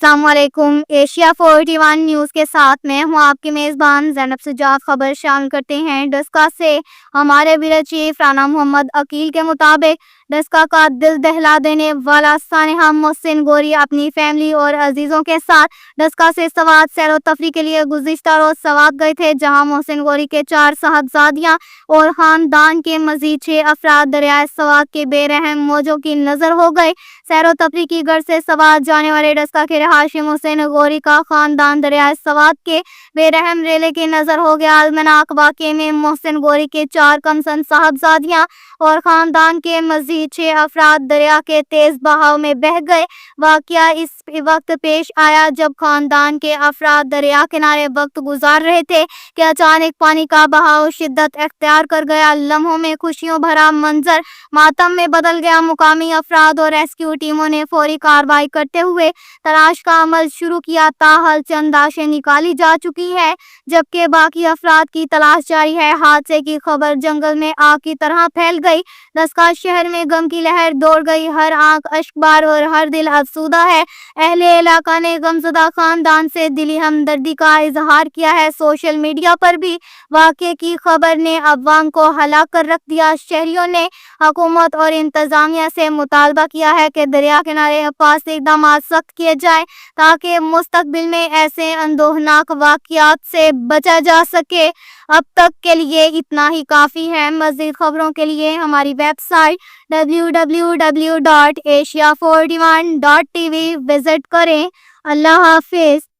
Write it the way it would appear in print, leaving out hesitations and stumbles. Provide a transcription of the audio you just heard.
अस्सलाम वालेकुम। Asia 41 news के साथ मैं हूँ आपकी मेज़बान ज़ैनब सज्जाद। खबर शामिल करते हैं डस्का से। हमारे ब्यूरो चीफ राना मोहम्मद अकील के मुताबिक डस्का का दिल दहला देने वाला सानेहा मोहसिन गोरी अपनी फैमिली और अजीज़ों के साथ डस्का से सवात सैर व तफरी के लिए गुज़िश्ता रोज़ सवात गए थे, जहाँ मोहसिन गोरी के 4 साहबजादियाँ और ख़ानदान के मज़ीद 6 अफराद दरियाए सवात के बेरहम मौजों की नज़र हो गए। सैर व तफरी की गर्ज से सवात जाने वाले डस्का के रहायशी मोहसिन गोरी का ख़ानदान दरियाए सवात के बेरहम रेले की नज़र हो गया। अलमनाक वाक़े में मोहसिन गोरी के 4 कमसन साहबजादियाँ और ख़ानदान के मज़ीद 6 अफराद दरिया के तेज़ बहाव में बह गए। वाक़या इस वक्त पेश आया जब ख़ानदान के अफराद दरिया किनारे वक्त गुजार रहे थे कि अचानक पानी का बहाव शिद्दत अख्तियार कर गया। लम्हों में खुशियों भरा मंजर मातम में बदल गया। मुकामी अफराद और रेस्क्यू टीमों ने फौरी कार्रवाई करते हुए तलाश का अमल शुरू किया। ताहल चंद लाशें निकाली जा चुकी है, जबकि बाकी अफराद की तलाश जारी है। हादसे की खबर जंगल में आग की तरह फैल गई। डस्का शहर में गम की लहर दौड़ गई। हर आंख अश्कबार और हर दिल अफसूदा है। अहले इलाका ने गमज़दा खानदान से दिली हमदर्दी का इजहार किया है। सोशल मीडिया पर भी वाक़े की खबर ने अवाम को हला कर रख दिया। शहरियों ने हुकूमत और इंतजामिया से मुतालबा किया है कि दरिया किनारे हिफाजती इक़दाम सख्त किए जाएं ताकि मुस्तकबिल में ऐसे अंदोहनाक वाक़यात से बचा जा सके। अब तक के लिए इतना ही काफ़ी है। मज़ीद खबरों के लिए हमारी वेबसाइट www.asia41.tv विज़िट करें। अल्लाह हाफ़िज़।